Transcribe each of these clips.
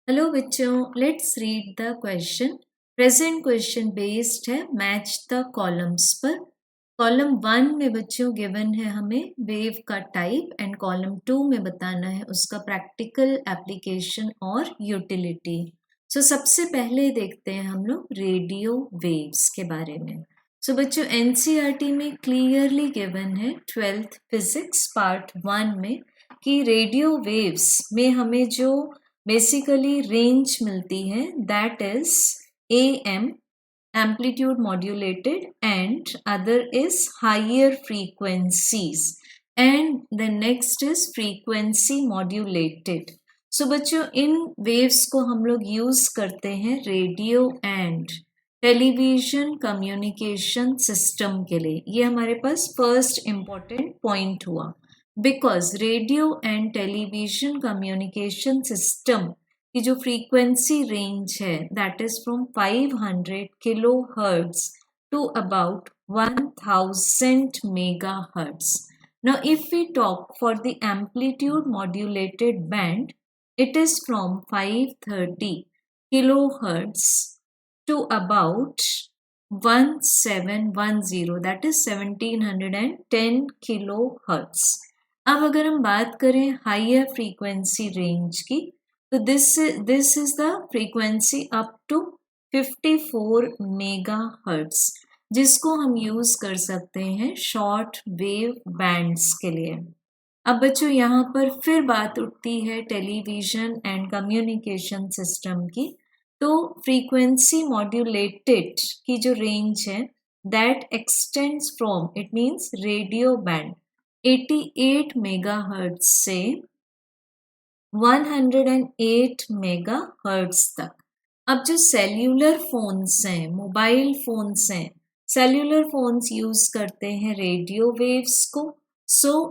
Hello बच्चों, let's read the question. Present question based है match the columns पर। Column 1 में बच्चों गिवन है हमें वेव का टाइप एंड कॉलम 2 में बताना है उसका प्रैक्टिकल एप्लीकेशन और यूटिलिटी। सबसे पहले देखते हैं हम लोग रेडियो वेव्स के बारे में। बच्चों एनसीईआरटी में क्लियरली गिवन है 12th फिजिक्स पार्ट 1 में कि रेडियो वेव्स में हमें जो बेसिकली रेंज मिलती है that is AM amplitude modulated and other is higher frequencies and the next is frequency modulated। बच्चों इन वेव्स को हम लोग यूज करते हैं radio and television communication system के लिए। ये हमारे पास फर्स्ट इंपॉर्टेंट पॉइंट हुआ because radio and television communication system की जो फ्रीक्वेंसी रेंज है that is from 500 kilohertz to about 1000 megahertz. Now if we talk for the amplitude modulated band, it is from 530 kilohertz to about 1710 that is 1710 kilohertz. अब अगर हम बात करें higher frequency range की तो this is the frequency up to 54 megahertz जिसको हम use कर सकते हैं शॉर्ट वेव बैंड्स के लिए। अब बच्चों यहाँ पर फिर बात उठती है टेलीविजन एंड कम्युनिकेशन सिस्टम की। तो फ्रीक्वेंसी मॉड्यूलेटेड की जो रेंज है that extends from it means radio band 88 megahertz से 108 मेगाहर्ट्ज तक। अब जो सेल्यूलर फोन्स हैं, मोबाइल फोन्स हैं, सेल्यूलर फोन्स यूज करते हैं रेडियो वेव्स को।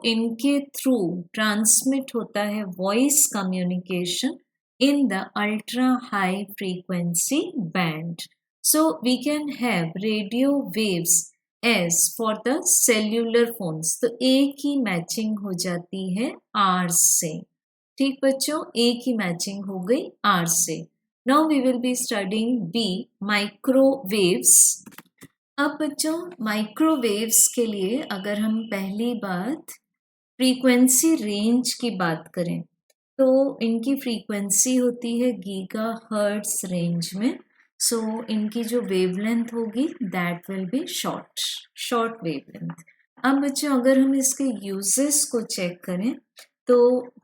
इनके थ्रू ट्रांसमिट होता है voice communication in the ultra high frequency band. We can have radio waves as for the cellular phones। तो A की मैचिंग हो जाती है R से। ठीक बच्चों, A की मैचिंग हो गई R से। Now we will be studying B, microwaves। अब बच्चों माइक्रोवेव्स के लिए अगर हम पहली बात फ्रीक्वेंसी रेंज की बात करें तो इनकी फ्रीक्वेंसी होती है गीगा हर्ट्स रेंज में। इनकी जो वेवलेंथ होगी that will be short wavelength. अब बच्चों अगर हम इसके यूजेस को चेक करें तो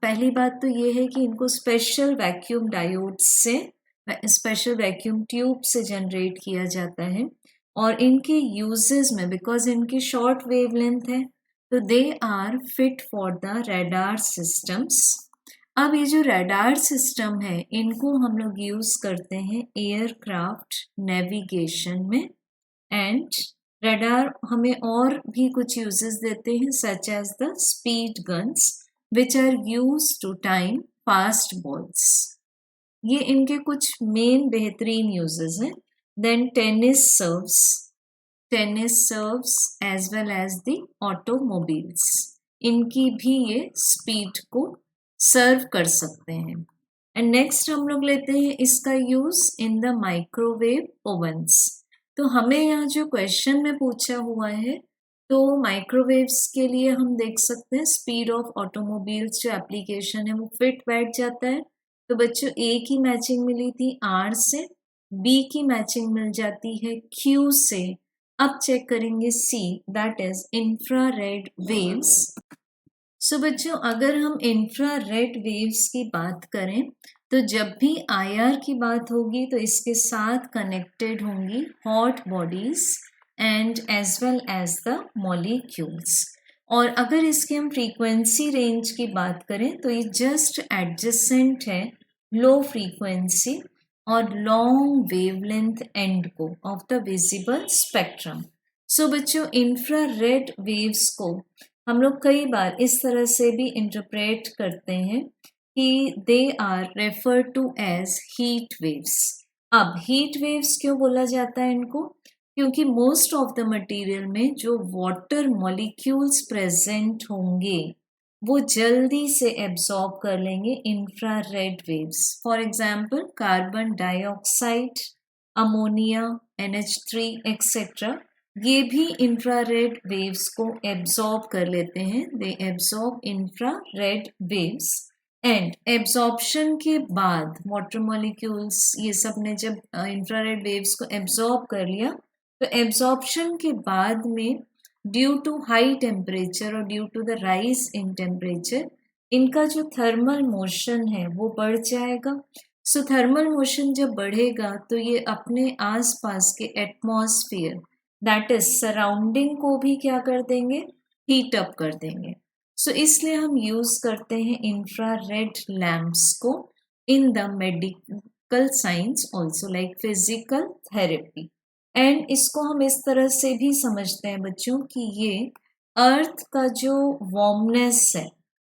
पहली बात तो ये है कि इनको स्पेशल वैक्यूम डायोड से स्पेशल वैक्यूम ट्यूब से जनरेट किया जाता है और इनके यूजेस में बिकॉज इनकी शॉर्ट वेवलेंथ है तो they are fit for the radar systems. अब ये जो रडार सिस्टम है इनको हम लोग यूज करते हैं एयरक्राफ्ट नेविगेशन में एंड रडार हमें और भी कुछ यूजेस देते हैं such as the speed guns which are use to time fast balls. ये इनके कुछ मेन बेहतरीन यूजेस हैं। Then tennis serves as well as the automobiles, इनकी भी ये स्पीड को सर्व कर सकते हैं। एंड नेक्स्ट हम लोग लेते हैं इसका यूज इन द माइक्रोवेव ओवन्स। तो हमें यहाँ जो क्वेश्चन में पूछा हुआ है तो माइक्रोवेव्स के लिए हम देख सकते हैं स्पीड ऑफ ऑटोमोबाइल्स जो एप्लीकेशन है वो फिट बैठ जाता है। तो बच्चों ए की मैचिंग मिली थी आर से, बी की मैचिंग मिल जाती है क्यू से। अब चेक करेंगे see that is infrared waves. बच्चों अगर हम इंफ्रारेड वेव्स की बात करें तो जब भी IR की बात होगी तो इसके साथ कनेक्टेड होंगी hot bodies and as well as the molecules. और अगर इसकी हम फ्रीक्वेंसी रेंज की बात करें तो ये जस्ट एडजेसेंट है लो फ्रीक्वेंसी और लॉन्ग वेवलेंथ एंड को ऑफ द विजिबल स्पेक्ट्रम। बच्चों इंफ्रारेड वेव्स को हम लोग कई बार इस तरह से भी इंटरप्रेट करते हैं कि they are refer to as heat waves. अब हीट वेव्स क्यों बोला जाता है इनको? क्योंकि मोस्ट ऑफ द मटेरियल में जो वाटर मॉलिक्यूल्स प्रेजेंट होंगे वो जल्दी से एब्जॉर्ब कर लेंगे infrared waves. For example carbon dioxide, ammonia, NH3 etcetera, ये भी इंफ्रारेड वेव्स को एब्जॉर्ब कर लेते हैं। They absorb infrared waves and absorption के बाद वाटर मॉलिक्यूल्स ये सब ने जब इंफ्रारेड वेव्स को एब्जॉर्ब कर लिया, तो एब्जॉर्प्शन के बाद में ड्यू टू हाई टेम्परेचर और due to the rise in temperature इनका जो थर्मल मोशन है वो बढ़ जाएगा। सो थर्मल मोशन जब बढ़ेगा तो ये अपने आसपास के एटमॉस्फेयर दैट इज सराउंडिंग को भी क्या कर देंगे, हीट अप कर देंगे। सो इसलिए हम यूज करते हैं इंफ्रारेड लैम्प्स को in the medical science also like physical therapy. And इसको हम इस तरह से भी समझते हैं बच्चों कि ये अर्थ का जो वार्मनेस है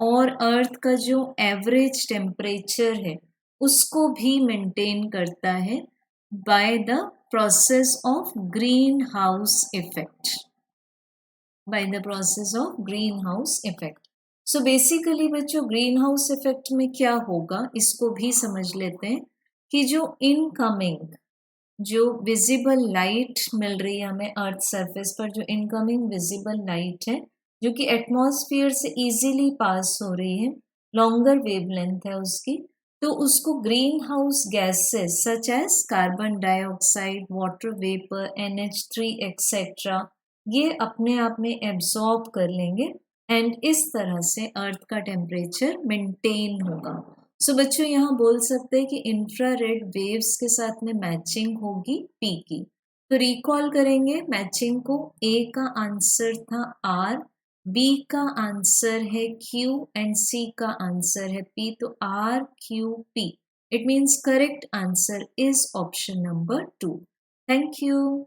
और अर्थ का जो एवरेज टेम्परेचर है उसको भी मेंटेन करता है by the process of green house effect, by the process of green house effect. So basically बच्चों ग्रीन हाउस इफेक्ट में क्या होगा इसको भी समझ लेते हैं कि जो इनकमिंग जो विजिबल लाइट मिल रही है हमें अर्थ सरफेस पर, जो इनकमिंग विजिबल लाइट है जो कि एटमॉस्फेयर से इजीली पास हो रही है, लॉन्गर वेवलेंथ है उसकी, तो उसको green house gases such as carbon dioxide, water vapour, NH3 etcetera ये अपने आप में एब्जॉर्ब कर लेंगे एंड इस तरह से अर्थ का टेम्परेचर मेंटेन होगा। सो बच्चों यहाँ बोल सकते हैं कि इंफ्रारेड वेव्स के साथ में मैचिंग होगी P की। तो रिकॉल करेंगे मैचिंग को, A का आंसर था R, B का आंसर है Q एंड C का आंसर है P, तो RQP। It means correct answer is option number 2। Thank you.